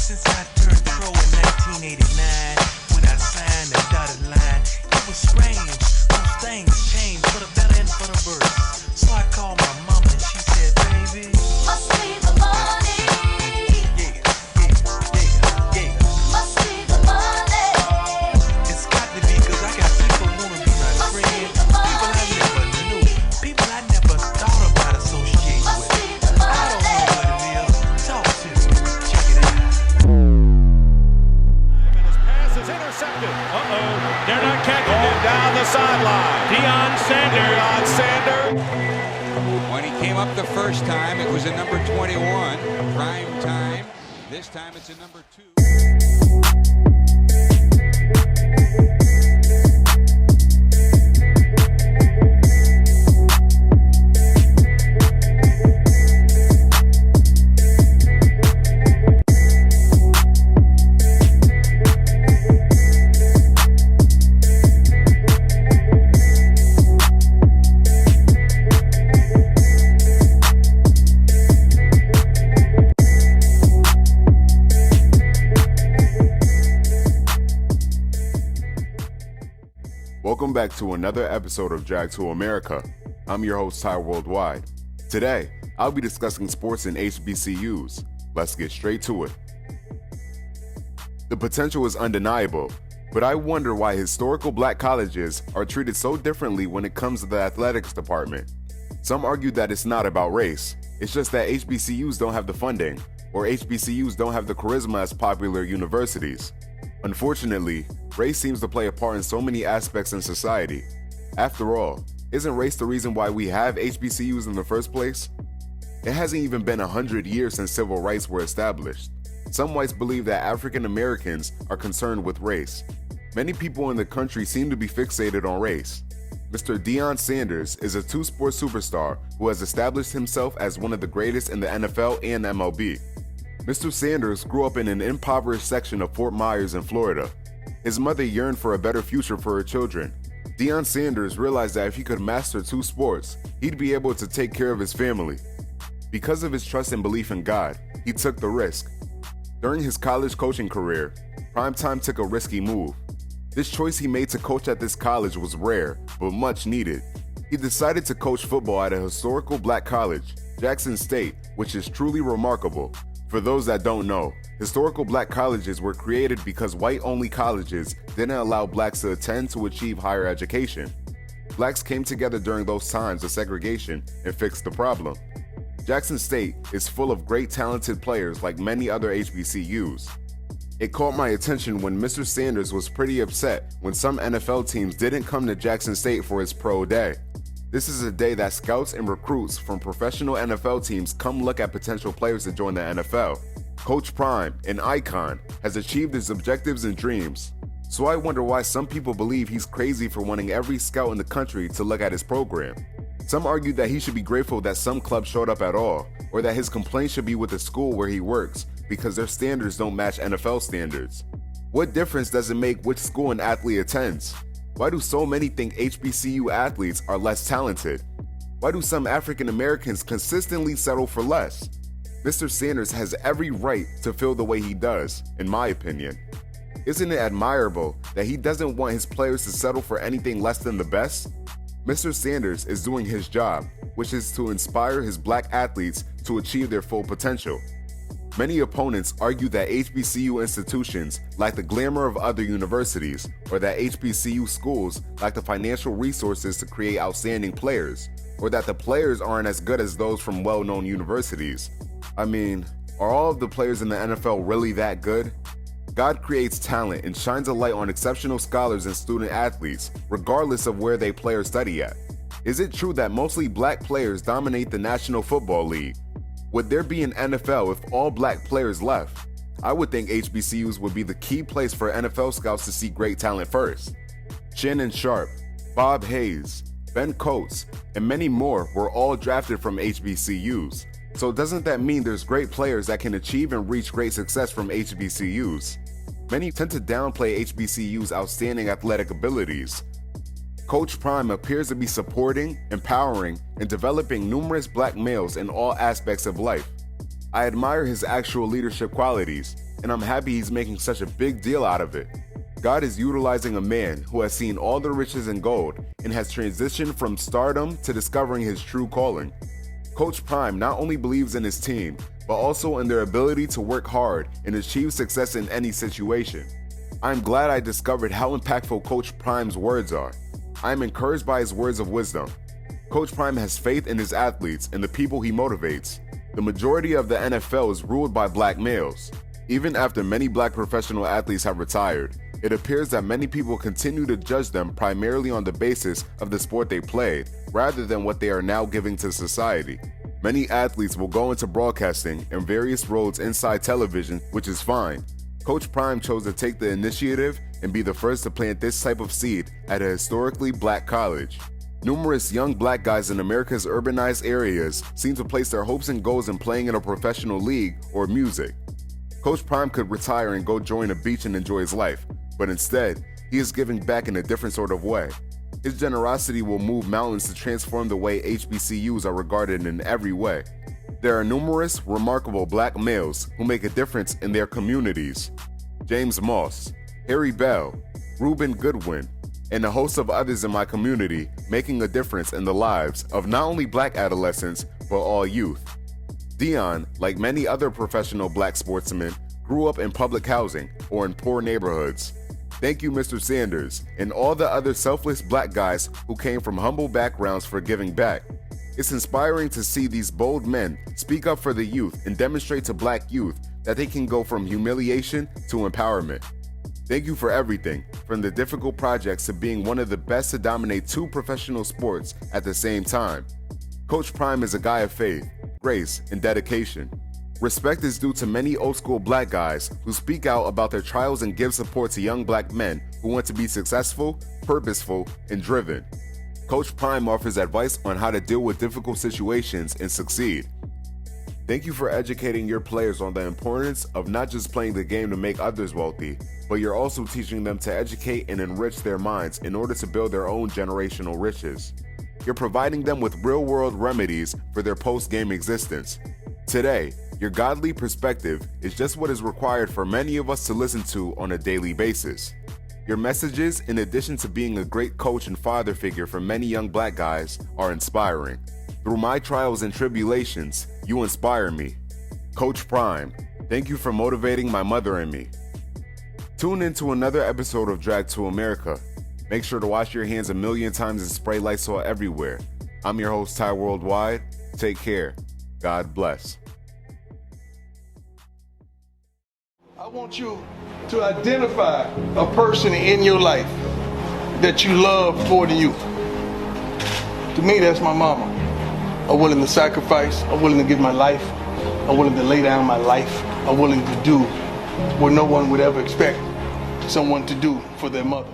since I turned pro in 1989, when I signed the dotted line. It was strange, those things changed for the better and for the worse. So I called my mama and she said, baby, must be the money. yeah. Must be the money. It's got to be, cause I got people wanna be my Must be friend, the people I money. never knew, people I never thought about associating Must with. be the I don't know money. what it is. Talk to me. Check it out. And his pass is intercepted. They're not catching it. Down the sideline. Deion Sanders. Deion Sanders. When he came up the first time, it was a number 21, prime time. This time it's a number 2. Welcome back to another episode of Drag To Amerikkka. I'm your host, Ty Worldwide. Today, I'll be discussing sports in HBCUs. Let's get straight to it. The potential is undeniable, but I wonder why historical black colleges are treated so differently when it comes to the athletics department. Some argue that it's not about race, it's just that HBCUs don't have the funding, or HBCUs don't have the charisma as popular universities. Unfortunately, race seems to play a part in so many aspects in society. After all, isn't race the reason why we have HBCUs in the first place? It hasn't even been 100 years since civil rights were established. Some whites believe that African Americans are concerned with race. Many people in the country seem to be fixated on race. Mr. Deion Sanders is a two-sport superstar who has established himself as one of the greatest in the NFL and MLB. Mr. Sanders grew up in an impoverished section of Fort Myers in Florida. His mother yearned for a better future for her children. Deion Sanders realized that if he could master two sports, he'd be able to take care of his family. Because of his trust and belief in God, he took the risk. During his college coaching career, Primetime took a risky move. This choice he made to coach at this college was rare, but much needed. He decided to coach football at a historical black college, Jackson State, which is truly remarkable. For those that don't know, historical black colleges were created because white-only colleges didn't allow blacks to attend to achieve higher education. Blacks came together during those times of segregation and fixed the problem. Jackson State is full of great talented players like many other HBCUs. It caught my attention when Mr. Sanders was pretty upset when some NFL teams didn't come to Jackson State for his pro day. This is a day that scouts and recruits from professional NFL teams come look at potential players to join the NFL. Coach Prime, an icon, has achieved his objectives and dreams. So I wonder why some people believe he's crazy for wanting every scout in the country to look at his program. Some argue that he should be grateful that some clubs showed up at all, or that his complaint should be with the school where he works because their standards don't match NFL standards. What difference does it make which school an athlete attends? Why do so many think HBCU athletes are less talented? Why do some African Americans consistently settle for less? Mr. Sanders has every right to feel the way he does, in my opinion. Isn't it admirable that he doesn't want his players to settle for anything less than the best? Mr. Sanders is doing his job, which is to inspire his black athletes to achieve their full potential. Many opponents argue that HBCU institutions lack the glamour of other universities, or that HBCU schools lack the financial resources to create outstanding players, or that the players aren't as good as those from well-known universities. I mean, are all of the players in the NFL really that good? God creates talent and shines a light on exceptional scholars and student athletes, regardless of where they play or study at. Is it true that mostly black players dominate the National Football League? Would there be an NFL if all black players left? I would think HBCUs would be the key place for NFL scouts to see great talent first. Shannon Sharp, Bob Hayes, Ben Coates, and many more were all drafted from HBCUs. So doesn't that mean there's great players that can achieve and reach great success from HBCUs? Many tend to downplay HBCUs' outstanding athletic abilities. Coach Prime appears to be supporting, empowering, and developing numerous black males in all aspects of life. I admire his actual leadership qualities, and I'm happy he's making such a big deal out of it. God is utilizing a man who has seen all the riches and gold and has transitioned from stardom to discovering his true calling. Coach Prime not only believes in his team, but also in their ability to work hard and achieve success in any situation. I'm glad I discovered how impactful Coach Prime's words are. I'm encouraged by his words of wisdom. Coach Prime has faith in his athletes and the people he motivates. The majority of the NFL is ruled by black males. Even after many black professional athletes have retired, it appears that many people continue to judge them primarily on the basis of the sport they played, rather than what they are now giving to society. Many athletes will go into broadcasting and various roles inside television, which is fine. Coach Prime chose to take the initiative and be the first to plant this type of seed at a historically black college. Numerous young black guys in America's urbanized areas seem to place their hopes and goals in playing in a professional league or music. Coach Prime could retire and go join a beach and enjoy his life, but instead, he is giving back in a different sort of way. His generosity will move mountains to transform the way HBCUs are regarded in every way. There are numerous remarkable black males who make a difference in their communities. James Moss, Harry Bell, Reuben Goodwin, and a host of others in my community making a difference in the lives of not only black adolescents, but all youth. Deion, like many other professional black sportsmen, grew up in public housing or in poor neighborhoods. Thank you, Mr. Sanders, and all the other selfless black guys who came from humble backgrounds for giving back. It's inspiring to see these bold men speak up for the youth and demonstrate to black youth that they can go from humiliation to empowerment. Thank you for everything, from the difficult projects to being one of the best to dominate two professional sports at the same time. Coach Prime is a guy of faith, grace, and dedication. Respect is due to many old school black guys who speak out about their trials and give support to young black men who want to be successful, purposeful, and driven. Coach Prime offers advice on how to deal with difficult situations and succeed. Thank you for educating your players on the importance of not just playing the game to make others wealthy, but you're also teaching them to educate and enrich their minds in order to build their own generational riches. You're providing them with real-world remedies for their post-game existence. Today, your godly perspective is just what is required for many of us to listen to on a daily basis. Your messages, in addition to being a great coach and father figure for many young black guys, are inspiring. Through my trials and tribulations, you inspire me. Coach Prime, thank you for motivating my mother and me. Tune in to another episode of Drag To Amerikkka. Make sure to wash your hands a million times and spray Lysol everywhere. I'm your host, Ty Worldwide. Take care. God bless. I want you to identify a person in your life that you love more than you. To me, that's my mama. I'm willing to sacrifice. I'm willing to give my life. I'm willing to lay down my life. I'm willing to do what no one would ever expect someone to do for their mother.